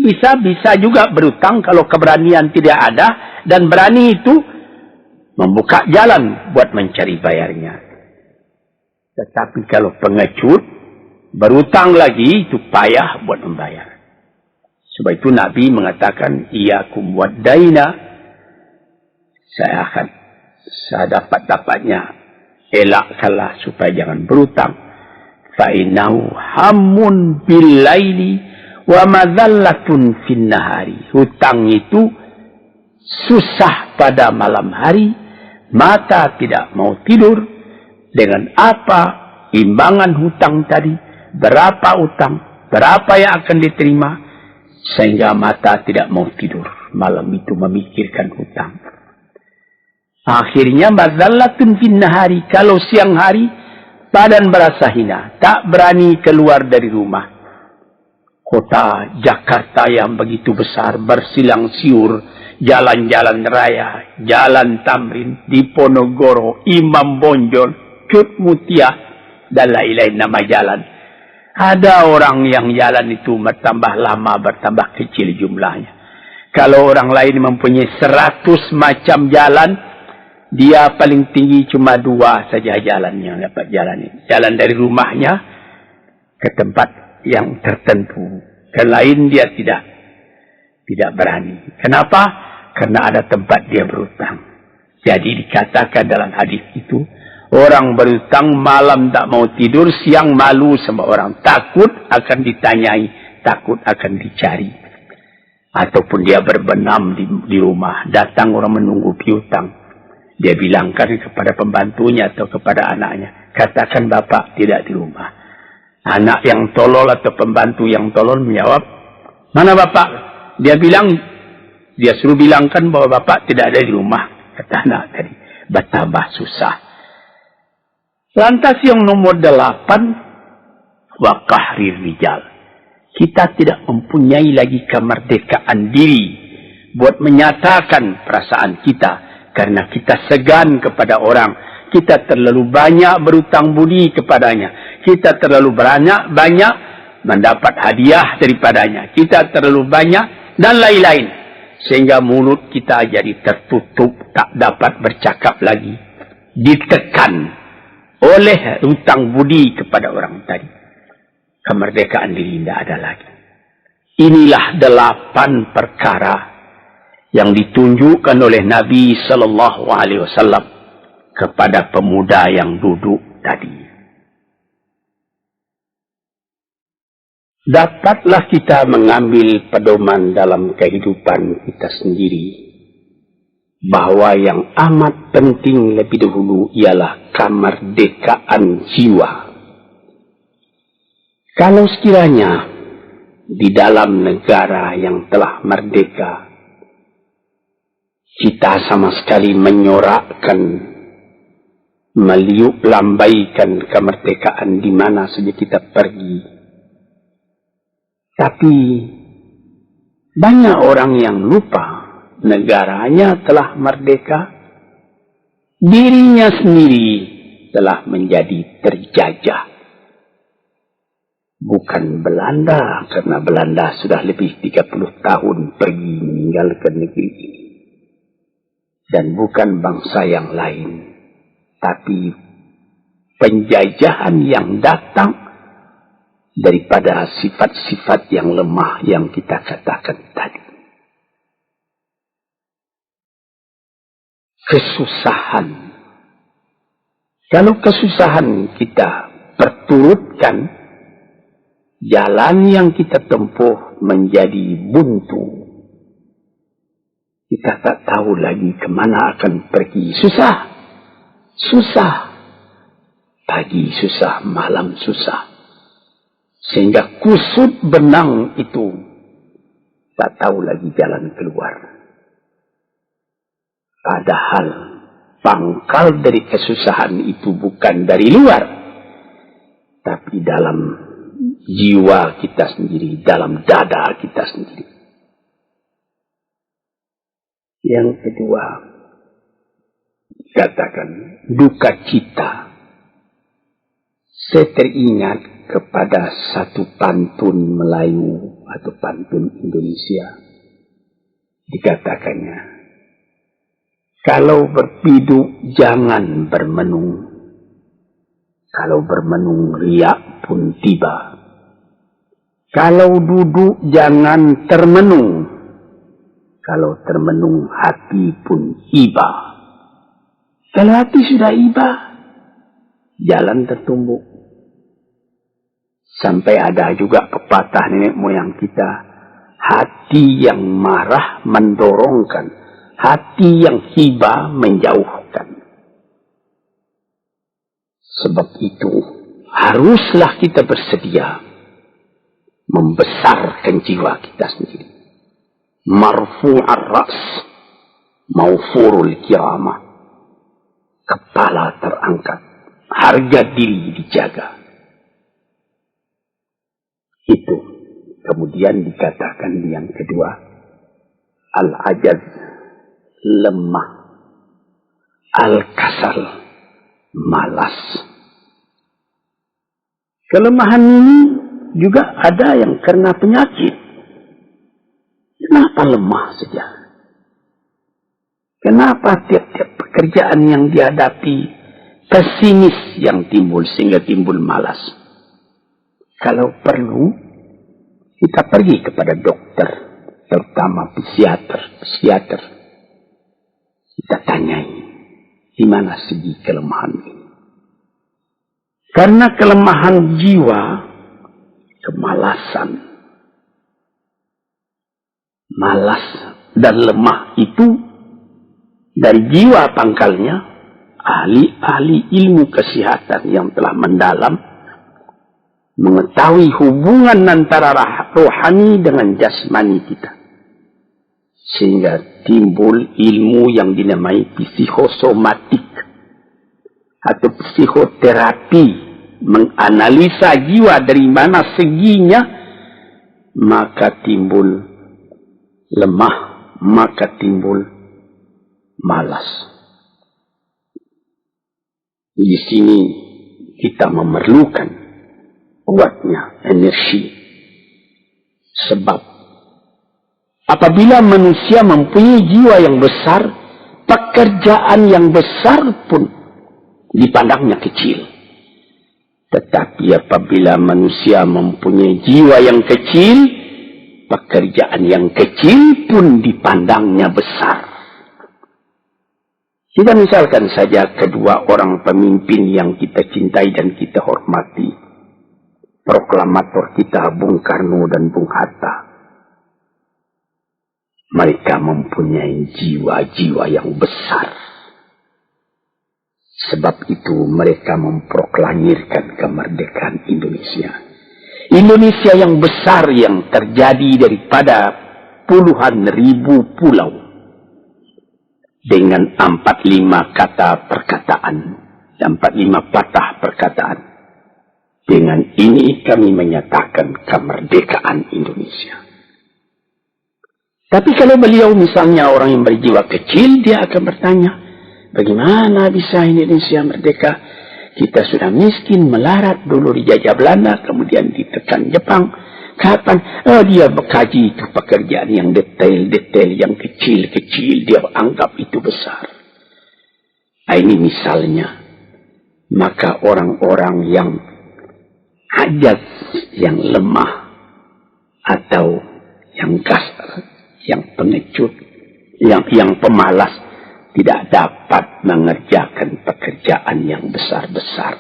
Bisa juga berutang kalau keberanian tidak ada. Dan berani itu membuka jalan buat mencari bayarnya. Tetapi kalau pengecut, berutang lagi, itu payah buat membayar. Sebab itu Nabi mengatakan, iyakum waddaina, saya akan dapat-dapatnya, elakkanlah supaya jangan berutang. Fa'innahu hammun billaili wa madhallatun finnahari. Hutang itu susah pada malam hari, mata tidak mau tidur. Dengan apa imbangan hutang tadi, berapa utang, berapa yang akan diterima, sehingga mata tidak mau tidur malam itu memikirkan hutang. Akhirnya madhallatun finnahari, kalau siang hari badan berasa hina, tak berani keluar dari rumah. Kota Jakarta yang begitu besar, bersilang siur, jalan-jalan raya, jalan Tamrin, Diponegoro, Imam Bonjol, Cut Mutia, dan lain-lain nama jalan. Ada orang yang jalan itu bertambah lama, bertambah kecil jumlahnya. Kalau orang lain mempunyai 100 macam jalan, dia paling tinggi cuma 2 saja jalan yang dapat jalani. Jalan dari rumahnya ke tempat yang tertentu. Ke lain dia tidak berani. Kenapa? Karena ada tempat dia berutang. Jadi dikatakan dalam hadis itu, orang berutang malam tak mau tidur, siang malu sama orang. Takut akan ditanyai, takut akan dicari. Ataupun dia berbenam di rumah. Datang orang menunggu piutang. Dia bilangkan kepada pembantunya atau kepada anaknya, katakan bapak tidak di rumah. Anak yang tolol atau pembantu yang tolol menjawab, mana bapak? Dia suruh bilangkan bahwa bapak tidak ada di rumah. Kata anak tadi, betapa susah. Lantas yang nomor 8, wa qahrir rijal. Kita tidak mempunyai lagi kemerdekaan diri buat menyatakan perasaan kita. Karena kita segan kepada orang. Kita terlalu banyak berutang budi kepadanya. Kita terlalu banyak mendapat hadiah daripadanya. Kita terlalu banyak dan lain-lain. Sehingga mulut kita jadi tertutup. Tak dapat bercakap lagi. Ditekan oleh hutang budi kepada orang tadi. Kemerdekaan diri tidak ada lagi. Inilah 8 perkara yang ditunjukkan oleh Nabi Sallallahu Alaihi Wasallam kepada pemuda yang duduk tadi. Dapatlah kita mengambil pedoman dalam kehidupan kita sendiri, bahwa yang amat penting lebih dahulu ialah kemerdekaan jiwa. Kalau sekiranya di dalam negara yang telah merdeka, kita sama sekali menyorakkan, meliuk lambaikan kemerdekaan di mana saja kita pergi. Tapi banyak orang yang lupa negaranya telah merdeka, dirinya sendiri telah menjadi terjajah. Bukan Belanda, karena Belanda sudah lebih 30 tahun pergi meninggalkan negeri ini. Dan bukan bangsa yang lain, tapi penjajahan yang datang daripada sifat-sifat yang lemah yang kita katakan tadi. Kesusahan. Kalau kesusahan kita perturutkan, jalan yang kita tempuh menjadi buntu. Kita tak tahu lagi kemana akan pergi. Susah. Pagi susah, malam susah. Sehingga kusut benang itu tak tahu lagi jalan keluar. Padahal pangkal dari kesusahan itu bukan dari luar, tapi dalam jiwa kita sendiri, dalam dada kita sendiri. Yang kedua, katakan duka cita. Saya teringat kepada satu pantun Melayu atau pantun Indonesia. Dikatakannya, kalau berpiduk jangan bermenung. Kalau bermenung riak pun tiba. Kalau duduk jangan termenung. Kalau termenung hati pun iba. Kalau hati sudah iba, jalan tertumbuk. Sampai ada juga pepatah nenek moyang kita, hati yang marah mendorongkan, hati yang iba menjauhkan. Sebab itu, haruslah kita bersedia membesarkan jiwa kita sendiri. Marfu'ar ra's, maufurul kiamah. Kepala terangkat, harga diri dijaga. Itu. Kemudian dikatakan yang kedua, al-ajaz, lemah. Al-kasal, malas. Kelemahan ini juga ada yang karena penyakit. Kenapa lemah saja? Kenapa tiap-tiap pekerjaan yang dihadapi pesimis yang timbul sehingga timbul malas? Kalau perlu, kita pergi kepada dokter, terutama psikiater. Kita tanyai, di mana segi kelemahan ini? Karena kelemahan jiwa, kemalasan, malas dan lemah itu dari jiwa pangkalnya, ahli-ahli ilmu kesehatan yang telah mendalam mengetahui hubungan antara rohani dengan jasmani kita. Sehingga timbul ilmu yang dinamai psikosomatik atau psikoterapi, menganalisa jiwa dari mana seginya, maka timbul lemah, maka timbul malas. Di sini kita memerlukan kuatnya energi. Sebab apabila manusia mempunyai jiwa yang besar, pekerjaan yang besar pun dipandangnya kecil. Tetapi apabila manusia mempunyai jiwa yang kecil, pekerjaan yang kecil pun dipandangnya besar. Kita misalkan saja kedua orang pemimpin yang kita cintai dan kita hormati. Proklamator kita Bung Karno dan Bung Hatta. Mereka mempunyai jiwa-jiwa yang besar. Sebab itu mereka memproklamirkan kemerdekaan Indonesia. Indonesia yang besar yang terjadi daripada puluhan ribu pulau. Dengan 45 kata perkataan. 45 patah perkataan. Dengan ini kami menyatakan kemerdekaan Indonesia. Tapi kalau beliau misalnya orang yang berjiwa kecil, dia akan bertanya, bagaimana bisa Indonesia merdeka? Kita sudah miskin, melarat, dulu dijajah Belanda, kemudian ditekan Jepang. Kapan? Dia berkaji itu pekerjaan yang detail-detail, yang kecil-kecil, dia anggap itu besar. Ini misalnya. Maka orang-orang yang ajaz, yang lemah, atau yang kasar, yang pengecut, yang pemalas, tidak dapat mengerjakan pekerjaan yang besar-besar.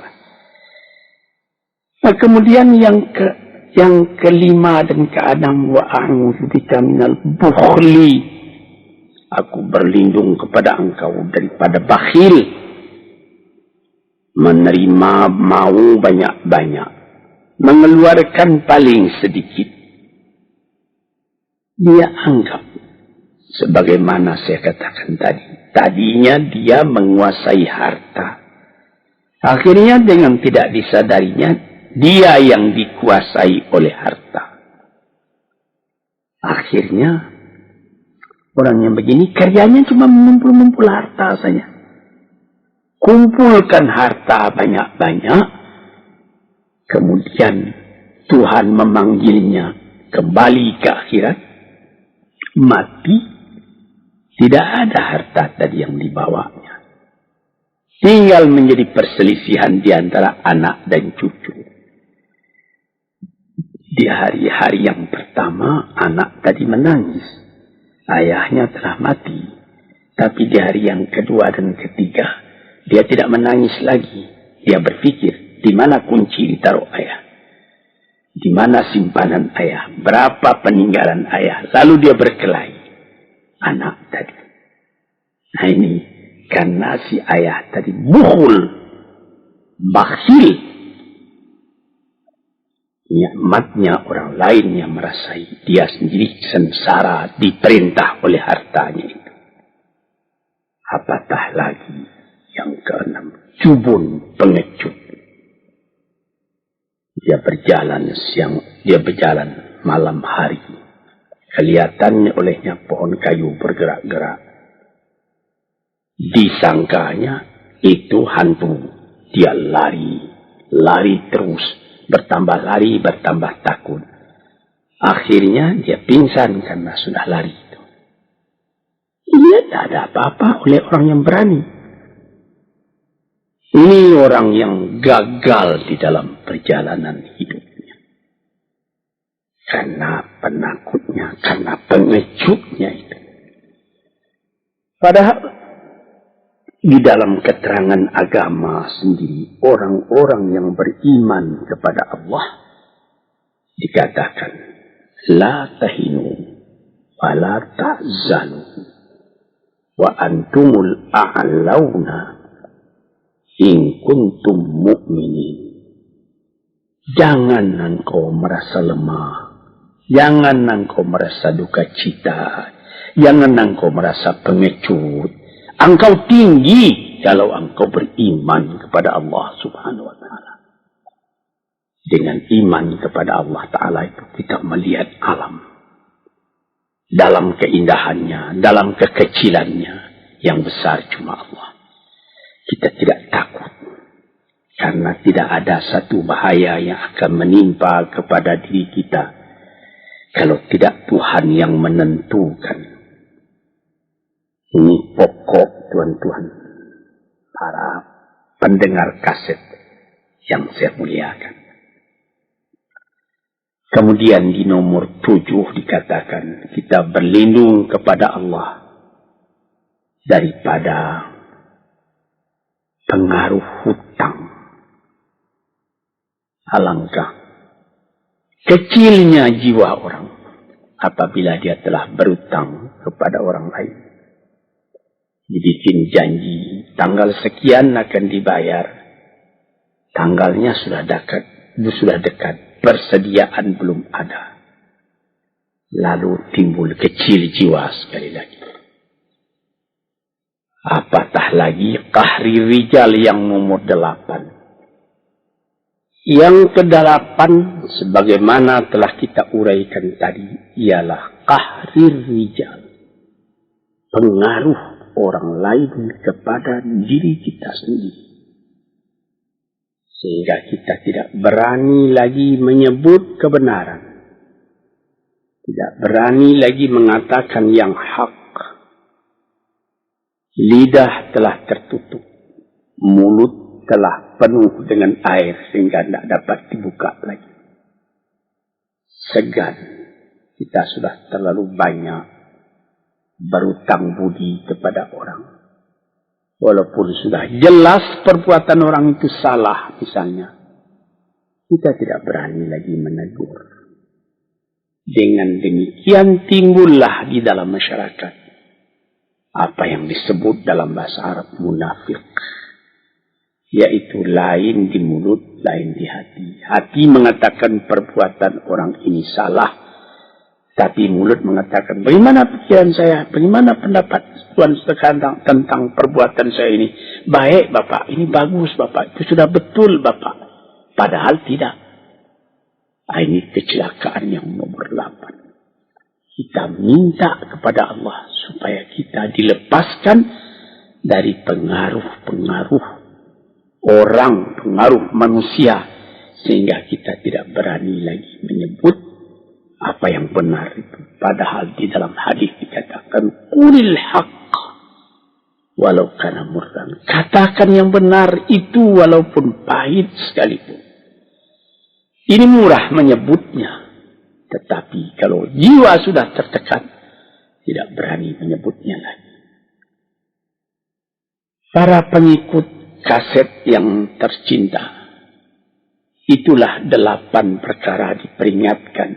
Nah, kemudian yang kelima dan keenam, wa a'udzubika minal bukhli. Aku berlindung kepada engkau daripada bakhil. Menerima mau banyak-banyak. Mengeluarkan paling sedikit. Dia anggap, sebagaimana saya katakan tadi, tadinya dia menguasai harta. Akhirnya dengan tidak disadarinya, dia yang dikuasai oleh harta. Akhirnya, orang yang begini kerjanya cuma mengumpul-ngumpul harta saja. Kumpulkan harta banyak-banyak, Kemudian Tuhan memanggilnya kembali ke akhirat, mati, tidak ada harta tadi yang dibawanya. Tinggal menjadi perselisihan di antara anak dan cucu. Di hari-hari yang pertama, anak tadi menangis. Ayahnya telah mati. Tapi di hari yang kedua dan ketiga, dia tidak menangis lagi. Dia berpikir, di mana kunci ditaruh ayah? Di mana simpanan ayah? Berapa peninggalan ayah? Lalu dia berkelahi. Anak tadi. Nah ini, karena si ayah tadi bukhul, bakhil. Nikmatnya orang lain yang merasai, dia sendiri sengsara diperintah oleh hartanya itu. Apatah lagi yang keenam, jubun, pengecut. Dia berjalan siang, dia berjalan malam hari. Kelihatannya olehnya pohon kayu bergerak-gerak. Disangkanya itu hantu. Dia lari terus. Bertambah lari, bertambah takut. Akhirnya dia pingsan karena sudah lari itu. Ia tidak ada apa-apa oleh orang yang berani. Ini orang yang gagal di dalam perjalanan hidupnya. Karena penakutnya, karena pengecutnya itu. Padahal di dalam keterangan agama sendiri, orang-orang yang beriman kepada Allah dikatakan, la tahinu wa la tahzanu wa antumul a'launa in kuntum mu'minin. Jangan engkau merasa lemah, jangan engkau merasa duka cita, jangan engkau merasa pengecut. Engkau tinggi kalau engkau beriman kepada Allah Subhanahu wa ta'ala. Dengan iman kepada Allah Ta'ala itu kita melihat alam. Dalam keindahannya, dalam kekecilannya, yang besar cuma Allah. Kita tidak takut. Karena tidak ada satu bahaya yang akan menimpa kepada diri kita. Kalau tidak Tuhan yang menentukan. Ini pokok tuan-tuan, para pendengar kaset yang saya muliakan. Kemudian di nomor 7 dikatakan, kita berlindung kepada Allah daripada pengaruh hutang. Alangkah kecilnya jiwa orang apabila dia telah berutang kepada orang lain. Dibikin janji, tanggal sekian akan dibayar. Tanggalnya sudah dekat, persediaan belum ada. Lalu timbul kecil jiwa sekali lagi. Apatah lagi qahri rijal yang nomor 8. Yang ke-8, sebagaimana telah kita uraikan tadi, ialah qahri rijal. Pengaruh orang lain kepada diri kita sendiri. Sehingga kita tidak berani lagi menyebut kebenaran. Tidak berani lagi mengatakan yang hak. Lidah telah tertutup. Mulut telah penuh dengan air sehingga tidak dapat dibuka lagi. Segan. Kita sudah terlalu banyak berutang budi kepada orang. Walaupun sudah jelas perbuatan orang itu salah misalnya. Kita tidak berani lagi menegur. Dengan demikian timbullah di dalam masyarakat apa yang disebut dalam bahasa Arab munafik. Yaitu lain di mulut, lain di hati. Hati mengatakan perbuatan orang ini salah. Tapi mulut mengatakan, bagaimana pikiran saya? Bagaimana pendapat Tuhan tentang perbuatan saya ini? Baik Bapak, ini bagus Bapak. Itu sudah betul Bapak. Padahal tidak. Ini kecelakaan yang nomor 8. Kita minta kepada Allah supaya kita dilepaskan dari pengaruh-pengaruh orang, pengaruh manusia. sehingga kita tidak berani lagi menyebut apa yang benar itu. Padahal di dalam hadis dikatakan qulil haqq walau kana murran. Katakan yang benar itu walaupun pahit sekalipun. Ini murah menyebutnya, tetapi kalau jiwa sudah tertekan, tidak berani menyebutnya lagi. Para pengikut kaset yang tercinta, itulah 8 perkara diperingatkan,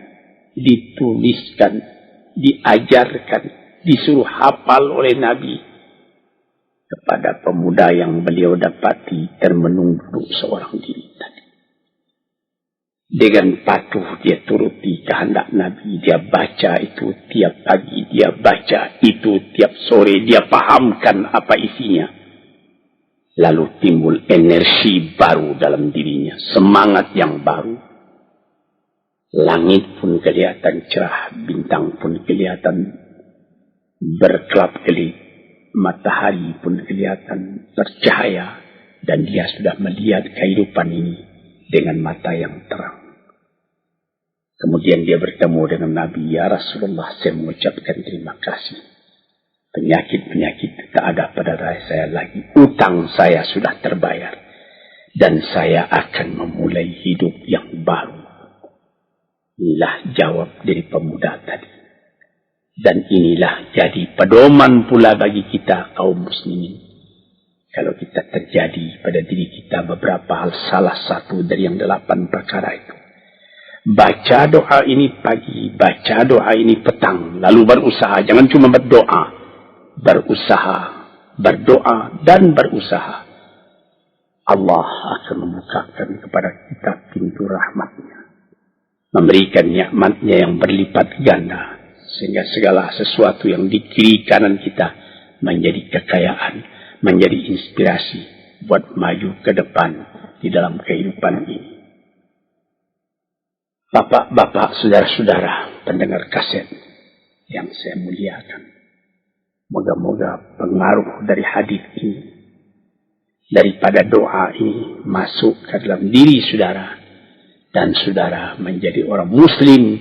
dituliskan, diajarkan, disuruh hafal oleh Nabi kepada pemuda yang beliau dapati termenung duduk seorang diri tadi. Dengan patuh dia turuti kehendak Nabi. Dia baca itu tiap pagi. Dia baca itu tiap sore. Dia pahamkan apa isinya. Lalu timbul energi baru dalam dirinya. Semangat yang baru. Langit pun kelihatan cerah. Bintang pun kelihatan berkelap-kelip. Matahari pun kelihatan bercahaya. Dan dia sudah melihat kehidupan ini dengan mata yang terang. Kemudian dia bertemu dengan Nabi. Ya Rasulullah, saya mengucapkan terima kasih. Penyakit-penyakit tak ada pada saya lagi. Utang saya sudah terbayar. Dan saya akan memulai hidup yang baru. Inilah jawab dari pemuda tadi. Dan inilah jadi pedoman pula bagi kita kaum muslimin. Kalau kita terjadi pada diri kita beberapa hal, salah satu dari yang 8 perkara itu. Baca doa ini pagi, baca doa ini petang, lalu berusaha. Jangan cuma berdoa. Berusaha, berdoa, dan berusaha. Allah akan membukakan kepada kita pintu rahmatnya. Memberikan nikmatnya yang berlipat ganda. Sehingga segala sesuatu yang di kiri kanan kita menjadi kekayaan. Menjadi inspirasi buat maju ke depan di dalam kehidupan ini. Bapak-bapak, saudara-saudara, pendengar kaset yang saya muliakan. Moga-moga pengaruh dari hadis ini, daripada doa ini, masuk ke dalam diri saudara. Dan saudara menjadi orang muslim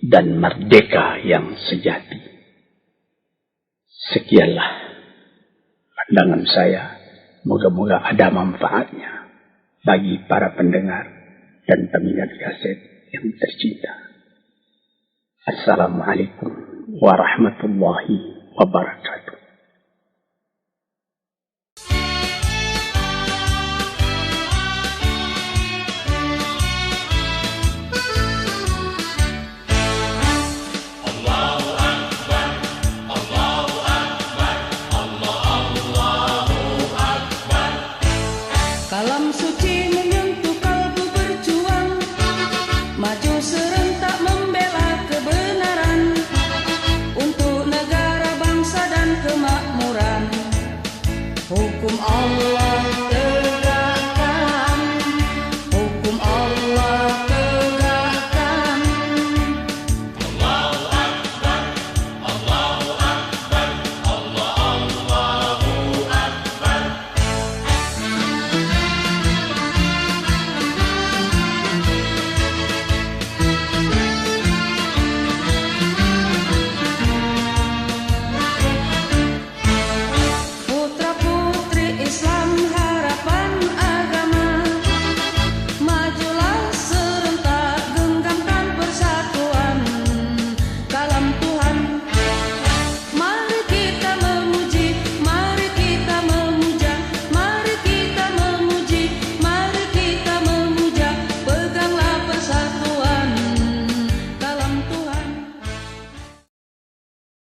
dan merdeka yang sejati. Sekianlah pandangan saya, moga-moga ada manfaatnya bagi para pendengar dan peminat kaset yang tercinta. Assalamualaikum warahmatullahi wabarakatuh. Kalam suci menyentuh kalbu berjuang, maju serentak membela kebenaran, untuk negara, bangsa dan kemakmuran. Hukum Allah